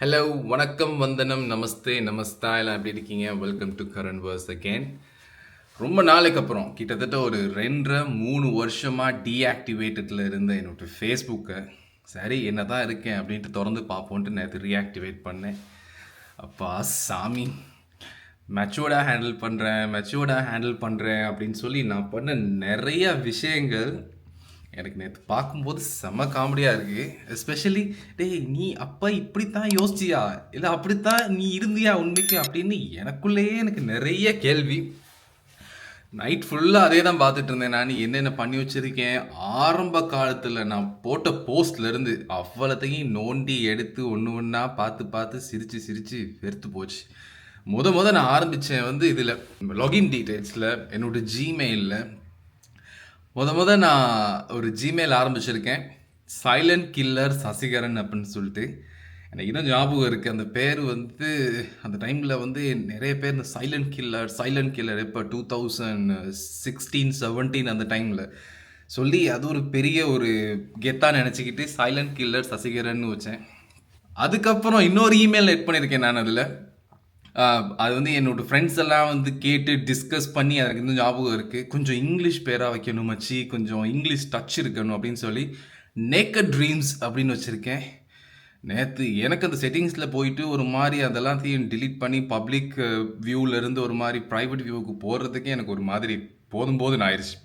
Hello, வணக்கம், வந்தனம், நமஸ்தே, நமஸ்தா எல்லாம் எப்படி இருக்கீங்க? Welcome to current wars again. ரொம்ப நாளைக்கு அப்புறம் கிட்டத்தட்ட ஒரு 2.5-3 வருஷமா டீஆக்டிவேட்டடில் இருந்த என்னோட ஃபேஸ்புக்கை சரி என்ன தான் இருக்கேன் அப்படின்ட்டு திறந்து பார்ப்போன்ட்டு நேற்று ரீஆக்டிவேட் பண்ணேன். அப்பா சாமி, மெச்சூர்டாக ஹேண்டில் பண்ணுறேன் அப்படின்னு சொல்லி நான் பண்ண நிறைய விஷயங்கள் எனக்கு நேற்று பார்க்கும்போது செம்ம காமெடியாக இருக்குது. எஸ்பெஷலி டேய் நீ அப்போ இப்படித்தான் யோசிச்சியா, இல்லை அப்படித்தான் நீ இருந்தியா உண்மைக்கு அப்படின்னு எனக்குள்ளேயே எனக்கு நிறைய கேள்வி. நைட் ஃபுல்லாக அதே தான் பார்த்துட்டு இருந்தேன். நான் என்னென்ன பண்ணி வச்சுருக்கேன், ஆரம்ப காலத்தில் நான் போட்ட போஸ்ட்லேருந்து அவ்வளோத்தையும் நோண்டி எடுத்து ஒன்று ஒன்றா பார்த்து சிரித்து வெறுத்து போச்சு. நான் ஆரம்பித்தேன் இதில் லாகின் டீட்டெயில்ஸில் என்னோட ஜிமெயிலில் நான் ஒரு ஜிமெயில் ஆரம்பிச்சிருக்கேன். சைலண்ட் கில்லர் சசிகரன் அப்படின்னு சொல்லிட்டு எனக்கு இன்னும் ஞாபகம் இருக்குது. அந்த பேர் அந்த டைமில் நிறைய பேர் இந்த சைலண்ட் கில்லர் இப்போ 2016-17 அந்த டைமில் சொல்லி அது ஒரு பெரிய ஒரு கெத்தாக நினச்சிக்கிட்டு சைலண்ட் கில்லர் சசிகரன் வச்சேன். அதுக்கப்புறம் இன்னொரு இமெயில் எட் பண்ணியிருக்கேன் நான் அதில். அது என்னோடய ஃப்ரெண்ட்ஸ் எல்லாம் கேட்டு டிஸ்கஸ் பண்ணி எனக்கு இன்னும் ஞாபகம் இருக்குது. கொஞ்சம் இங்கிலீஷ் பேராக வைக்கணும் மச்சி, கொஞ்சம் இங்கிலீஷ் டச் இருக்கணும் அப்படின்னு சொல்லி நேக்கட் ட்ரீம்ஸ் அப்படின்னு வச்சுருக்கேன். நேற்று எனக்கு அந்த செட்டிங்ஸில் போயிட்டு ஒரு மாதிரி அதெல்லாத்தையும் டிலீட் பண்ணி பப்ளிக் வியூவிலேருந்து ஒரு மாதிரி ப்ரைவேட் வியூவுக்கு போகிறதுக்கே எனக்கு ஒரு மாதிரி போதும் ஆயிடுச்சு.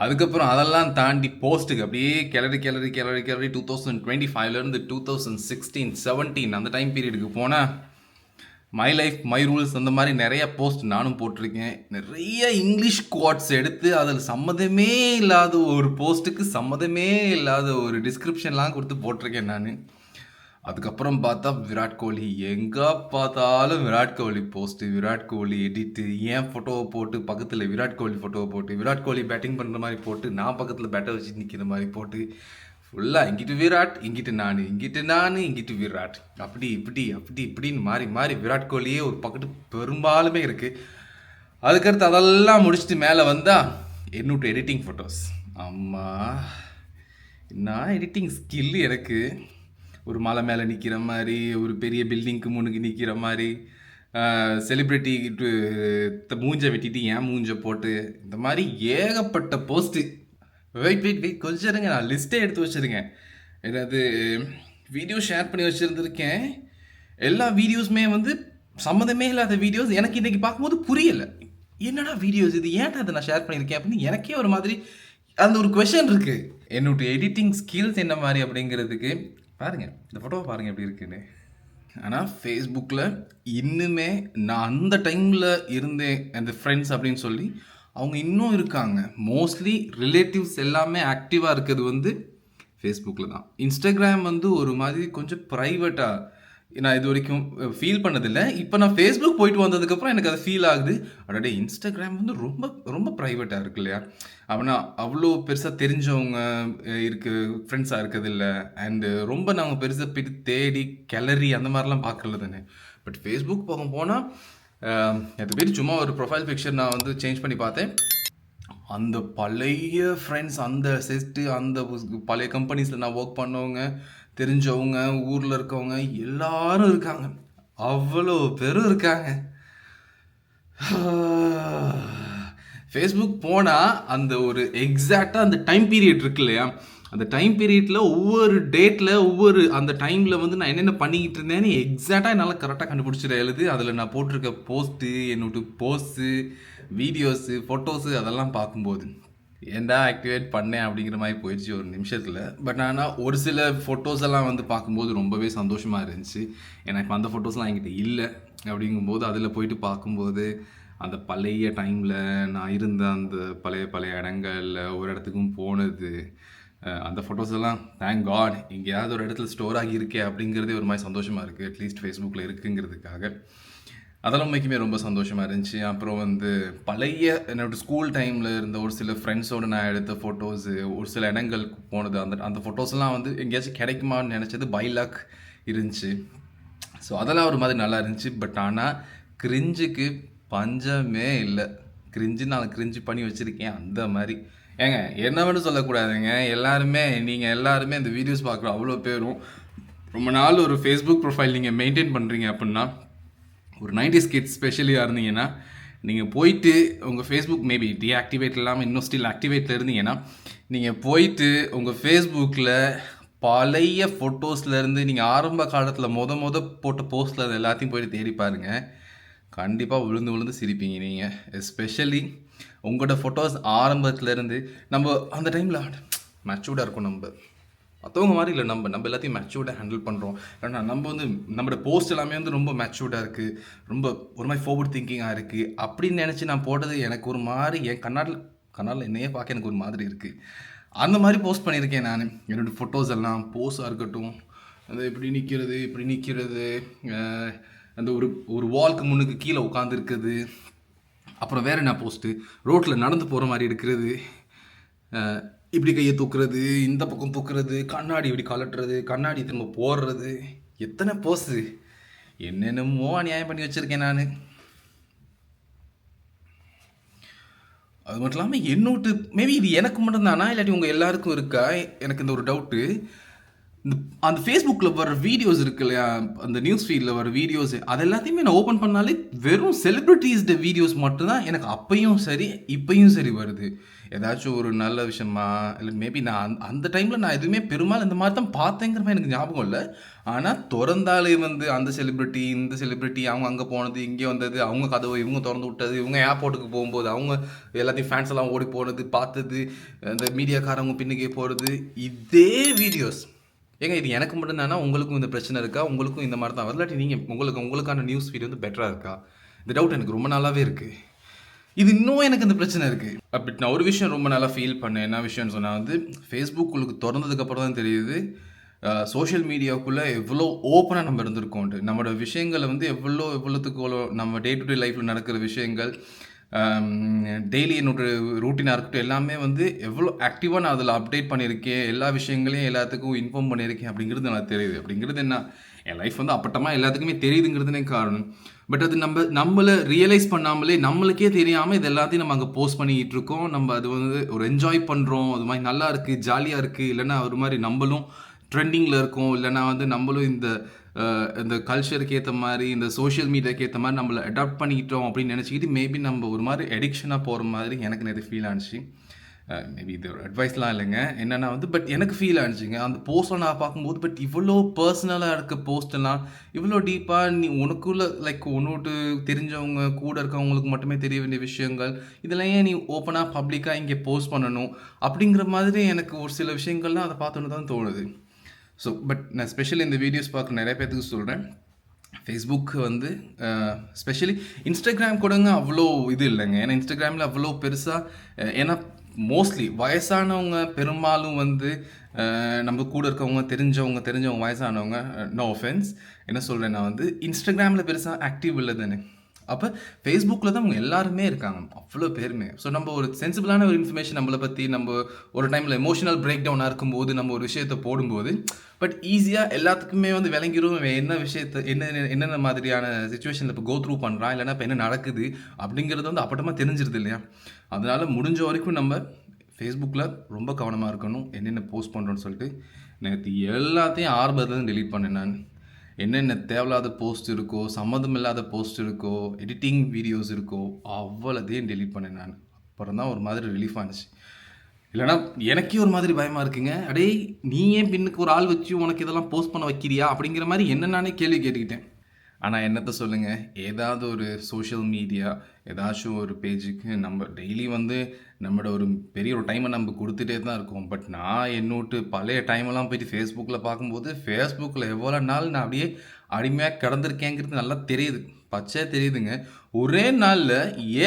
அதுக்கப்புறம் அதெல்லாம் தாண்டி போஸ்ட்டுக்கு அப்படியே கிளறி 2025 2016-17 அந்த டைம் பீரியடுக்கு போனால் மை லைஃப் மை ரூல்ஸ் அந்த மாதிரி நிறைய போஸ்ட் நானும் போட்டிருக்கேன். நிறைய இங்கிலீஷ் குவாட்ஸ் எடுத்து அதில் சம்மதமே இல்லாத ஒரு போஸ்ட்டுக்கு சம்மதமே இல்லாத ஒரு டிஸ்கிரிப்ஷன்லாம் கொடுத்து போட்டிருக்கேன் நான். அதுக்கப்புறம் பார்த்தா விராட் கோலி, எங்கே பார்த்தாலும் விராட் கோலி போஸ்ட்டு, விராட் கோலி எடிட்டு, ஏன் ஃபோட்டோவை போட்டு பக்கத்தில் விராட் கோலி ஃபோட்டோவை போட்டு, விராட் கோலி பேட்டிங் பண்ணுற மாதிரி போட்டு, நான் பக்கத்தில் பேட்டை வச்சு நிற்கிற மாதிரி போட்டு, ஃபுல்லாக இங்கிட்டு விராட், இங்கிட்டு விராட், அப்படி இப்படின்னு மாறி விராட் கோலியே ஒரு பக்கத்து பெரும்பாலுமே இருக்குது. அதுக்கடுத்து அதெல்லாம் முடிச்சுட்டு மேலே வந்தால் என்னோட எடிட்டிங் ஃபோட்டோஸ். அம்மா, நான் எடிட்டிங் ஸ்கில் எனக்கு ஒரு மலை மேலே நிற்கிற மாதிரி, ஒரு பெரிய பில்டிங்க்கு முன்னுக்கு நிற்கிற மாதிரி, செலிப்ரிட்டி மூஞ்சை வெட்டிட்டு ஏன் மூஞ்சை போட்டு, இந்த மாதிரி ஏகப்பட்ட போஸ்ட்டு. வெயிட் கொஞ்சம் இருங்க, நான் லிஸ்ட்டே எடுத்து வச்சுருக்கேன். ஏதாவது வீடியோ ஷேர் பண்ணி வச்சுருந்துருக்கேன். எல்லா வீடியோஸுமே சம்மந்தமே இல்லாத வீடியோஸ். எனக்கு இன்றைக்கி பார்க்கும்போது புரியலை, என்னடா வீடியோஸ் இது, ஏன்டா அதை நான் ஷேர் பண்ணியிருக்கேன் அப்படின்னு எனக்கே ஒரு மாதிரி அந்த ஒரு கொஷன் இருக்குது. என்னோடய எடிட்டிங் ஸ்கில்ஸ் என்ன மாதிரி அப்படிங்கிறதுக்கு பாருங்கள், இந்த ஃபோட்டோவை பாருங்கள் எப்படி இருக்குன்னு. ஆனால் ஃபேஸ்புக்கில் இன்னுமே நான் அந்த டைமில் இருந்தேன் அந்த ஃப்ரெண்ட்ஸ் அப்படின்னு சொல்லி அவங்க இன்னும் இருக்காங்க. மோஸ்ட்லி ரிலேட்டிவ்ஸ் எல்லாமே ஆக்டிவாக இருக்கிறது ஃபேஸ்புக்கில் தான். இன்ஸ்டாகிராம் ஒரு மாதிரி கொஞ்சம் ப்ரைவேட்டாக நான் இது வரைக்கும் ஃபீல் பண்ணதில்லை. இப்போ நான் ஃபேஸ்புக் போயிட்டு வந்ததுக்கப்புறம் எனக்கு அது ஃபீல் ஆகுது. அடடே, இன்ஸ்டாகிராம் ரொம்ப ரொம்ப ப்ரைவேட்டாக இருக்கு இல்லையா, அப்படின்னா அவ்வளோ பெருசாக தெரிஞ்சவங்க ஃப்ரெண்ட்ஸாக இருக்கிறதில்ல. அண்டு ரொம்ப நாங்கள் பெருசாக போயிட்டு தேடி கிளறி அந்த மாதிரிலாம் பார்க்கல தானே. பட் ஃபேஸ்புக் போனால் அது பேர் சும்மா ஒரு ப்ரொஃபைல் பிக்சர் நான் சேஞ்ச் பண்ணி பார்த்தேன். அந்த பழைய ஃப்ரெண்ட்ஸ், அந்த செட்டு, அந்த பழைய கம்பெனிஸில் நான் ஒர்க் பண்ணவங்க, தெரிஞ்சவங்க, ஊரில் இருக்கவங்க எல்லாரும் இருக்காங்க. அவ்வளோ பேரும் இருக்காங்க. ஃபேஸ்புக் போனால் அந்த ஒரு எக்ஸாக்டாக அந்த டைம் பீரியட் இருக்கு இல்லையா, அந்த டைம் பீரியடில் ஒவ்வொரு டேட்டில் ஒவ்வொரு அந்த டைமில் நான் என்னென்ன பண்ணிக்கிட்டு இருந்தேன்னு எக்ஸாக்டாக என்னால் கரெக்டாக கண்டுபிடிச்சிட எழுது. அதில் நான் போட்டிருக்க போஸ்ட்டு, என்னோட போஸ்ட்டு, வீடியோஸு, ஃபோட்டோஸு அதெல்லாம் பார்க்கும்போது ஏன்டா ஆக்டிவேட் பண்ணேன் அப்படிங்கிற மாதிரி போயிடுச்சு ஒரு நிமிஷத்தில். பட் ஆனால் ஒரு சில ஃபோட்டோஸ் எல்லாம் பார்க்கும்போது ரொம்பவே சந்தோஷமாக இருந்துச்சு. எனக்கு அந்த ஃபோட்டோஸ்லாம் என்கிட்ட இல்லை. அப்படிங்கும்போது அதில் போயிட்டு பார்க்கும்போது அந்த பழைய டைமில் நான் இருந்த அந்த பழைய இடங்களில் ஒரு இடத்துக்கும் போனது, அந்த ஃபோட்டோஸ் எல்லாம் தேங்க் காட் எங்கேயாவது ஒரு இடத்துல ஸ்டோர் ஆகி இருக்கே அப்படிங்கிறதே ஒரு மாதிரி சந்தோஷமாக இருக்குது. அட்லீஸ்ட் ஃபேஸ்புக்கில் இருக்குங்கிறதுக்காக அதெல்லாம் உண்மைக்குமே ரொம்ப சந்தோஷமாக இருந்துச்சு. அப்புறம் பழைய என்னோடய ஸ்கூல் டைமில் இருந்த ஒரு சில ஃப்ரெண்ட்ஸோடு நான் எடுத்த ஃபோட்டோஸு, ஒரு சில இடங்களுக்கு போனது, அந்த ஃபோட்டோஸ்லாம் எங்கேயாச்சும் கிடைக்குமான்னு நினச்சது பை லக் இருந்துச்சு. ஸோ அதெல்லாம் ஒரு மாதிரி நல்லா இருந்துச்சு. பட் ஆனால் கிரிஞ்சுக்கு பஞ்சமே இல்லை. நான் கிரிஞ்சு பண்ணி வச்சுருக்கேன் அந்த மாதிரி. ஏங்க என்ன வேணும் சொல்லக்கூடாதுங்க. நீங்கள் எல்லாருமே இந்த வீடியோஸ் பார்க்குற அவ்வளோ பேரும் ரொம்ப நாள் ஒரு ஃபேஸ்புக் ப்ரொஃபைல் நீங்கள் மெயின்டைன் பண்ணுறீங்க அப்படின்னா, ஒரு 90s கிட்ஸ் ஸ்பெஷலியாக இருந்தீங்கன்னா, நீங்கள் போயிட்டு உங்கள் ஃபேஸ்புக் மேபி டீஆக்டிவேட் இல்லாமல் இன்னும் ஸ்டில் ஆக்டிவேட்டில் இருந்தீங்கன்னா, நீங்கள் போயிட்டு உங்கள் ஃபேஸ்புக்கில் பழைய ஃபோட்டோஸ்லேருந்து நீங்கள் ஆரம்ப காலத்தில் போட்ட போஸ்ட்டில் எல்லாத்தையும் போயிட்டு தேடி பாருங்கள். கண்டிப்பாக விழுந்து விழுந்து சிரிப்பீங்க நீங்கள். எஸ்பெஷலி உங்களோட ஃபோட்டோஸ் ஆரம்பத்துலேருந்து நம்ம அந்த டைமில் மெச்சூர்டாக இருக்கும். மற்றவங்க மாதிரி இல்லை, நம்ம எல்லாத்தையும் மெச்சூர்டாக ஹேண்டில் பண்ணுறோம். ஏன்னா நம்ம வந்து நம்மளோட போஸ்ட் எல்லாமே வந்து ரொம்ப மெச்சூர்டாக இருக்குது, ரொம்ப ஒரு மாதிரி ஃபார்வர்ட் திங்கிங்காக இருக்குது அப்படின்னு நினச்சி நான் போட்டது எனக்கு ஒரு மாதிரி என் கண்ணால் என்னையே பார்க்க எனக்கு ஒரு மாதிரி இருக்குது. அந்த மாதிரி போஸ்ட் பண்ணியிருக்கேன் நான். என்னோடய ஃபோட்டோஸ் எல்லாம் போஸாக இருக்கட்டும், அந்த இப்படி நிற்கிறது, அந்த ஒரு வால்க்கு முன்னுக்கு கீழே உட்காந்துருக்குது. அப்புறம் வேறு என்ன போஸ்ட்டு, ரோட்டில் நடந்து போகிற மாதிரி இருக்கிறது, இப்படி கையை தூக்குறது, இந்த பக்கம் தூக்குறது, கண்ணாடி இப்படி கலட்டுறது, கண்ணாடி திரும்ப போடுறது, எத்தனை போஸு என்னென்னமோ அநியாயம் பண்ணி வச்சுருக்கேன் நான். அது மட்டும் இல்லாமல் என்னோட்டு மேபி இது எனக்கு மட்டும்தானா இல்லாட்டி உங்கள் எல்லாருக்கும் இருக்கா எனக்கு இந்த ஒரு டவுட்டு. அந்த ஃபேஸ்புக்கில் வர வீடியோஸ் இருக்கு இல்லையா, அந்த நியூஸ் ஃபீல்டில் வர வீடியோஸ், அது எல்லாத்தையுமே நான் ஓப்பன் பண்ணாலே வெறும் செலிப்ரிட்டிஸ்ட வீடியோஸ் மட்டும்தான் எனக்கு அப்பையும் சரி இப்பையும் சரி வருது. ஏதாச்சும் ஒரு நல்ல விஷயமா இல்லை மேபி நான் அந்த டைமில் நான் எதுவுமே பெரும்பாலும் இந்த மாதிரி தான் பார்த்தேங்கிற மாதிரி எனக்கு ஞாபகம் இல்லை. ஆனால் திறந்தாலே வந்து அந்த செலிப்ரிட்டி இந்த செலிப்ரிட்டி அவங்க அங்கே போனது இங்கே வந்தது, அவங்க கதவை இவங்க திறந்து விட்டது, இவங்க ஏர்போர்ட்டுக்கு போகும்போது அவங்க எல்லாத்தையும் ஃபேன்ஸ் எல்லாம் ஓடி போனது பார்த்தது, இந்த மீடியாக்காரவங்க பின்னுக்கே போகிறது, இதே வீடியோஸ். ஏங்க இது எனக்கு மட்டும்தானா, உங்களுக்கும் இந்த பிரச்சனை இருக்கா? உங்களுக்கும் இந்த மாதிரி தான் வரலாட்டி நீங்கள் உங்களுக்கான நியூஸ் ஃபீட் வந்து பெட்டராக இருக்கா? இந்த டவுட் எனக்கு ரொம்ப நாளாகவே இருக்குது. இது இன்னும் எனக்கு இந்த பிரச்சனை இருக்குது. அப்படி நான் ஒரு விஷயம் ரொம்ப நல்லா ஃபீல் பண்ணேன். என்ன விஷயம்னு சொன்னால் வந்து ஃபேஸ்புக் உங்களுக்கு திறந்ததுக்கப்புறம் தான் தெரியுது சோஷியல் மீடியாவுக்குள்ளே எவ்வளோ ஓப்பனாக நம்ம இருந்திருக்கோன்ட்டு. நம்மளோட விஷயங்களை வந்து எவ்வளோத்துக்கு நம்ம டே டு டே லைஃப்பில் நடக்கிற விஷயங்கள், டெய்லி என்னோடய ரூட்டீனாக இருக்கட்டும், எல்லாமே வந்து எவ்வளோ ஆக்டிவாக நான் அதில் அப்டேட் பண்ணியிருக்கேன், எல்லா விஷயங்களையும் எல்லாத்துக்கும் இன்ஃபார்ம் பண்ணியிருக்கேன் அப்படிங்கிறது எனக்கு தெரியுது. அப்படிங்கிறது என்ன, என் லைஃப் வந்து அப்பட்டமாக எல்லாத்துக்குமே தெரியுதுங்கிறதுனே காரணம். பட் அது நம்மளை ரியலைஸ் பண்ணாமலே நம்மளுக்கே தெரியாமல் இது எல்லாத்தையும் நம்ம அங்கே போஸ்ட் பண்ணிக்கிட்டு இருக்கோம். நம்ம அது வந்து ஒரு என்ஜாய் பண்ணுறோம், அது மாதிரி நல்லா இருக்குது, ஜாலியாக இருக்குது, இல்லைன்னா ஒரு மாதிரி நம்மளும் ட்ரெண்டிங்கில் இருக்கோம், இல்லைன்னா வந்து நம்மளும் இந்த கல்ச்சருக்கு ஏற்ற மாதிரி இந்த சோஷியல் மீடியாவுக்கு ஏற்ற மாதிரி நம்மளை அடாப்ட் பண்ணிக்கிட்டோம் அப்படின்னு நினச்சிக்கிட்டு மேபி நம்ம ஒரு மாதிரி எடிக்ஷனாக போகிற மாதிரி எனக்கு நிறைய ஃபீல் ஆனிச்சு. மேபி இது ஒரு அட்வைஸ்லாம் இல்லைங்க, என்னென்னா வந்து பட் எனக்கு ஃபீல் ஆனிச்சுங்க அந்த போஸ்ட்டை நான் பார்க்கும்போது. பட் இவ்வளோ பர்சனலாக இருக்க போஸ்ட்டெல்லாம் இவ்வளோ டீப்பாக நீ உனக்குள்ள லைக் ஒன்னோட்டு தெரிஞ்சவங்க கூட இருக்கவங்களுக்கு மட்டுமே தெரிய வேண்டிய விஷயங்கள் இதெல்லாம் ஏன் நீ ஓப்பனாக பப்ளிக்காக இங்கே போஸ்ட் பண்ணணும் அப்படிங்கிற மாதிரி எனக்கு ஒரு சில விஷயங்கள்லாம் அதை பார்த்தோன்னு தான் தோணுது. ஸோ பட் நான் ஸ்பெஷலி இந்த வீடியோஸ் பார்க்குற நிறைய பேர்த்துக்கு சொல்கிறேன், ஃபேஸ்புக் வந்து ஸ்பெஷலி இன்ஸ்டாகிராம் கூடங்க அவ்வளோ இது இல்லைங்க. ஏன்னா இன்ஸ்டாகிராமில் அவ்வளோ பெருசாக, ஏன்னா மோஸ்ட்லி வயசானவங்க பெரும்பாலும் வந்து நம்ம கூட இருக்கவங்க தெரிஞ்சவங்க வயசானவங்க, நோ ஆஃபென்ஸ் என்ன சொல்கிறேன்னா வந்து இன்ஸ்டாகிராமில் பெருசாக ஆக்டிவ் இல்லை தானே. அப்போ ஃபேஸ்புக்கில் தான் அவங்க எல்லாருமே இருக்காங்க, அவ்வளோ பேருமே. ஸோ நம்ம ஒரு சென்சிபிளான ஒரு இன்ஃபர்மேஷன் நம்மளை பற்றி நம்ம ஒரு டைமில் எமோஷனல் பிரேக் டவுனாக இருக்கும்போது நம்ம ஒரு விஷயத்தை போடும்போது பட் ஈஸியாக எல்லாத்துக்குமே வந்து விளங்கிடும் என்ன விஷயத்தை என்னென்ன மாதிரியான சுச்சுவேஷனில் இப்போ கோ த்ரூ பண்ணுறான், இல்லைனா இப்போ என்ன நடக்குது அப்படிங்கிறது வந்து அப்பட்டமாக தெரிஞ்சிருது இல்லையா. அதனால் முடிஞ்ச வரைக்கும் நம்ம ஃபேஸ்புக்கில் ரொம்ப கவனமாக இருக்கணும், என்னென்ன போஸ்ட் பண்ணுறோன்னு சொல்லிட்டு. நேற்று எல்லாத்தையும் ஆரம்பத்துலேருந்து டெலீட் பண்ணேன் நான். என்னென்ன தேவையில்லாத போஸ்ட் இருக்கோ, சம்மந்தம் இல்லாத போஸ்ட் இருக்கோ, எடிட்டிங் வீடியோஸ் இருக்கோ, அவ்வளோதையும் டெலீட் பண்ணேன் நான். அப்புறம் தான் ஒரு மாதிரி ரிலீஃப் ஆனிச்சு. இல்லைனா எனக்கே ஒரு மாதிரி பயமாக இருக்குங்க. அடே நீ ஏன் பின்னுக்கு ஒரு ஆள் வச்சு உனக்கு இதெல்லாம் போஸ்ட் பண்ண வைக்கிறியா அப்படிங்கிற மாதிரி என்ன நானே கேள்வி கேட்டுக்கிட்டேன். ஆனால் என்னத்தை சொல்லுங்கள், ஏதாவது ஒரு சோஷியல் மீடியா ஏதாச்சும் ஒரு பேஜுக்கு நம்ம டெய்லி வந்து நம்மளோட ஒரு பெரிய ஒரு டைமை நம்ம கொடுத்துட்டே தான் இருக்கோம். பட் நான் என்னோட்டு பழைய டைமெல்லாம் போயிட்டு ஃபேஸ்புக்கில் பார்க்கும்போது ஃபேஸ்புக்கில் எவ்வளோ நாள் நான் அப்படியே அடிமையாக கிடந்திருக்கேங்கிறது நல்லா தெரியுது, பச்சையாக தெரியுதுங்க. ஒரே நாளில்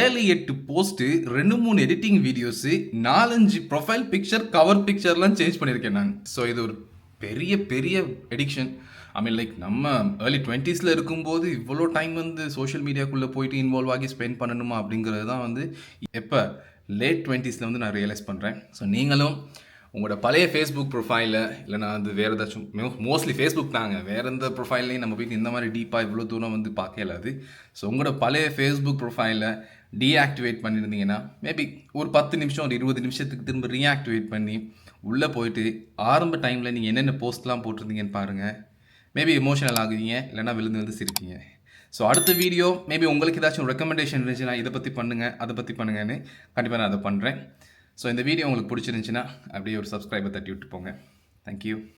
7-8 post, 2-3 editing videos, 4-5 profile picture cover பிக்சர்லாம் சேஞ்ச் பண்ணியிருக்கேன் நான். ஸோ இது ஒரு பெரிய பெரிய எடிக்ஷன். ஐ மீன் லைக் நம்ம ஏர்லி 20s இருக்கும்போது இவ்வளோ டைம் வந்து சோஷியல் மீடியாக்குள்ளே போயிட்டு இன்வால்வ் ஆகி ஸ்பெண்ட் பண்ணணுமா அப்படிங்கிறது தான் வந்து எப்போ லேட் 20s வந்து நான் ரியலைஸ் பண்ணுறேன். ஸோ நீங்களும் உங்களோட பழைய ஃபேஸ்புக் ப்ரொஃபைலில் இல்லைனா வந்து வேறு ஏதாச்சும் மோஸ்ட்லி ஃபேஸ்புக் தாங்க, வேறு எந்த ப்ரொஃபைல்லையும் நம்ம போயிட்டு இந்த மாதிரி டீப்பாக இவ்வளோ தூரம் வந்து பார்க்க இல்லாது. ஸோ உங்களோட பழைய ஃபேஸ்புக் ப்ரொஃபைலை டீஆக்டிவேட் பண்ணியிருந்தீங்கன்னா மேபி ஒரு 10 நிமிஷம் ஒரு 20 நிமிஷத்துக்கு திரும்ப ரீஆக்டிவேட் பண்ணி உள்ளே போயிட்டு ஆரம்ப டைமில் நீங்கள் என்னென்ன போஸ்ட்லாம் போட்டிருந்தீங்கன்னு பாருங்கள். மேபி எமோஷனல் ஆகுவீங்க, இல்லைனா விழுந்து சிரிப்பீங்க. ஸோ அடுத்த வீடியோ மேபி உங்களுக்கு ஏதாச்சும் ரெக்கமெண்டேஷன் இருந்துச்சுன்னா இதை பற்றி பண்ணுங்கள், அதை பற்றி பண்ணுங்கன்னு கண்டிப்பாக நான் அதை பண்ணுறேன். ஸோ இந்த வீடியோ உங்களுக்கு பிடிச்சிருந்துச்சுன்னா அப்படியே ஒரு சப்ஸ்கிரைபை தட்டி விட்டு போங்க. தேங்க்யூ.